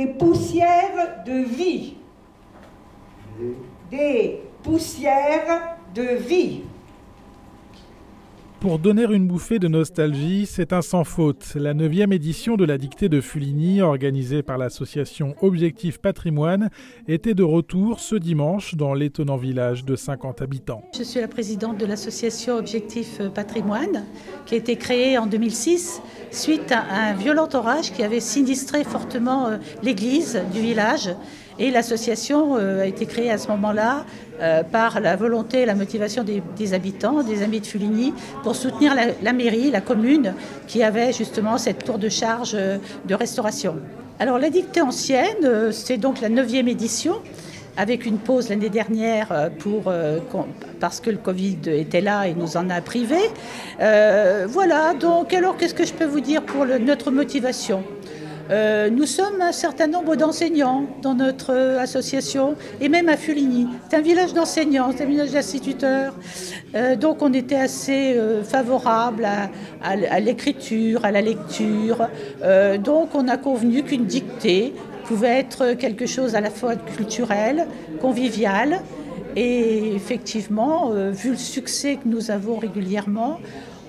des poussières de vie. Des poussières de vie. Pour donner une bouffée de nostalgie, c'est un sans faute. La 9e édition de la dictée de Fuligny, organisée par l'association Objectif Patrimoine, était de retour ce dimanche dans l'étonnant village de 50 habitants. Je suis la présidente de l'association Objectif Patrimoine, qui a été créée en 2006 suite à un violent orage qui avait sinistré fortement l'église du village. Et l'association a été créée à ce moment-là par la volonté et la motivation des habitants, des amis de Fuligny, pour soutenir la mairie, la commune, qui avait justement cette tour de charge de restauration. Alors la dictée ancienne, c'est donc la 9e édition, avec une pause l'année dernière parce que le Covid était là et nous en a privés. Voilà, donc alors qu'est-ce que je peux vous dire pour notre motivation ? Nous sommes un certain nombre d'enseignants dans notre association et même à Fuligny. C'est un village d'enseignants, c'est un village d'instituteurs. Donc on était assez favorable à l'écriture, à la lecture. Donc on a convenu qu'une dictée pouvait être quelque chose à la fois culturel, convivial. Et effectivement, vu le succès que nous avons régulièrement,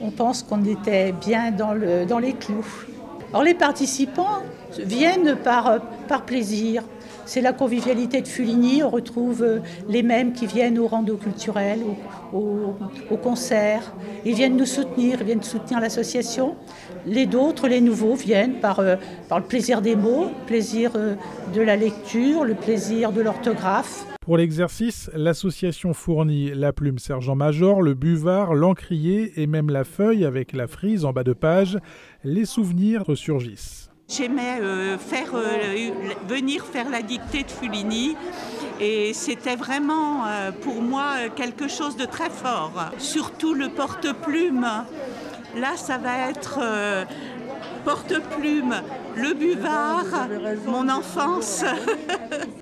on pense qu'on était bien dans les clous. Alors les participants viennent par plaisir. C'est la convivialité de Fuligny. On retrouve les mêmes qui viennent au rando culturel, au concert. Ils viennent nous soutenir, ils viennent soutenir l'association. Les nouveaux viennent par le plaisir des mots, le plaisir de la lecture, le plaisir de l'orthographe. Pour l'exercice, l'association fournit la plume sergent-major, le buvard, l'encrier et même la feuille avec la frise en bas de page. Les souvenirs ressurgissent. J'aimais venir faire la dictée de Fuligny et c'était vraiment pour moi quelque chose de très fort. Surtout le porte-plume. Là, ça va être porte-plume, le buvard, mon enfance.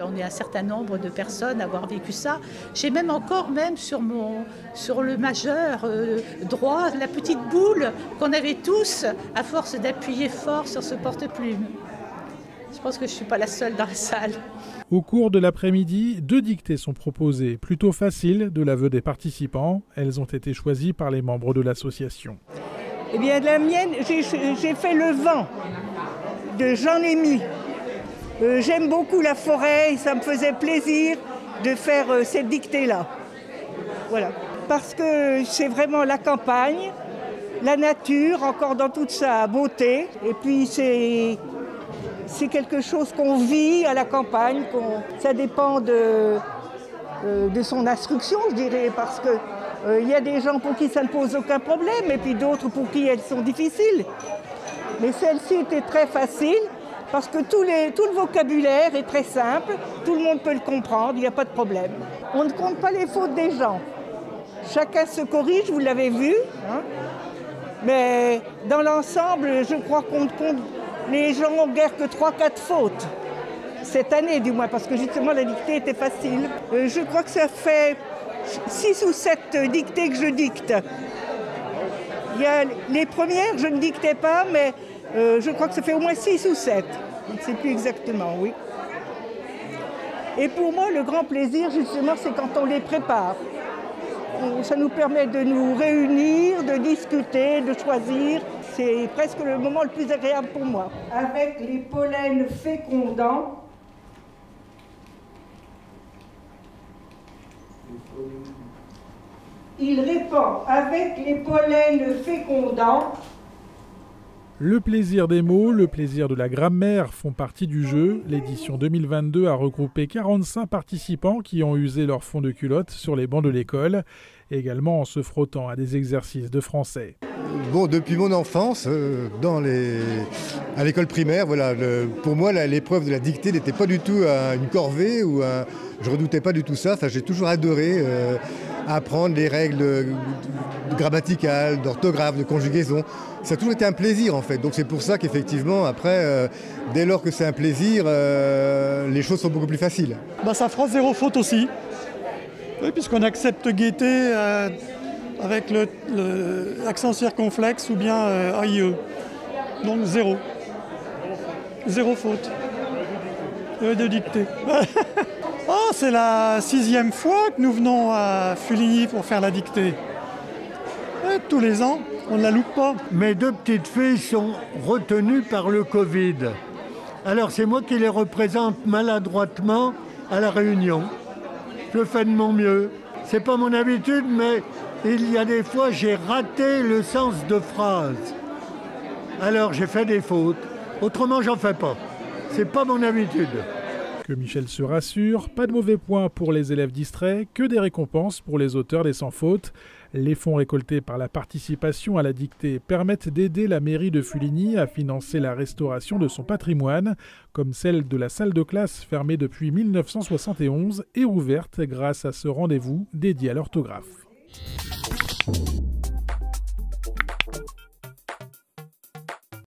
On est un certain nombre de personnes à avoir vécu ça. J'ai même encore sur le majeur droit, la petite boule qu'on avait tous à force d'appuyer fort sur ce porte-plume. Je pense que je ne suis pas la seule dans la salle. Au cours de l'après-midi, 2 dictées sont proposées, plutôt faciles de l'aveu des participants. Elles ont été choisies par les membres de l'association. Eh bien, la mienne, j'ai fait le vent de Jean Lémy. J'aime beaucoup la forêt et ça me faisait plaisir de faire cette dictée-là. Voilà. Parce que c'est vraiment la campagne, la nature, encore dans toute sa beauté. Et puis c'est quelque chose qu'on vit à la campagne. Ça dépend de son instruction, je dirais, parce que y a des gens pour qui ça ne pose aucun problème et puis d'autres pour qui elles sont difficiles. Mais celle-ci était très facile parce que tout le vocabulaire est très simple, tout le monde peut le comprendre, il n'y a pas de problème. On ne compte pas les fautes des gens. Chacun se corrige, vous l'avez vu. Hein, mais dans l'ensemble, je crois qu'on compte les gens n'ont guère que 3-4 fautes. Cette année du moins, parce que justement la dictée était facile. Je crois que ça fait 6 ou 7 dictées que je dicte. Il y a les premières, je ne dictais pas, mais je crois que ça fait au moins 6 ou 7. Je ne sais plus exactement, oui. Et pour moi, le grand plaisir, justement, c'est quand on les prépare. Ça nous permet de nous réunir, de discuter, de choisir. C'est presque le moment le plus agréable pour moi. Avec les pollens fécondants, il répand avec les pollens fécondants. Le plaisir des mots, le plaisir de la grammaire font partie du jeu. L'édition 2022 a regroupé 45 participants qui ont usé leur fond de culotte sur les bancs de l'école, également en se frottant à des exercices de français. Bon, depuis mon enfance, à l'école primaire, voilà, pour moi, l'épreuve de la dictée n'était pas du tout une corvée je redoutais pas du tout ça. Enfin, j'ai toujours adoré apprendre les règles grammaticales, d'orthographe, de conjugaison. Ça a toujours été un plaisir en fait. Donc c'est pour ça qu'effectivement, après, dès lors que c'est un plaisir, les choses sont beaucoup plus faciles. Ça fera 0 faute aussi. Oui, puisqu'on accepte gaieté avec l'accent circonflexe ou bien AIE. Donc 0. 0 faute. de dictée. Oh, c'est la 6e fois que nous venons à Fuligny pour faire la dictée. Et tous les ans, on ne la loupe pas. Mes 2 petites filles sont retenues par le Covid. Alors c'est moi qui les représente maladroitement à la réunion. Je fais de mon mieux. C'est pas mon habitude, mais il y a des fois j'ai raté le sens de phrase. Alors j'ai fait des fautes. Autrement, j'en fais pas. C'est pas mon habitude. Que Michel se rassure, pas de mauvais points pour les élèves distraits, que des récompenses pour les auteurs des sans faute. Les fonds récoltés par la participation à la dictée permettent d'aider la mairie de Fuligny à financer la restauration de son patrimoine, comme celle de la salle de classe fermée depuis 1971 et ouverte grâce à ce rendez-vous dédié à l'orthographe.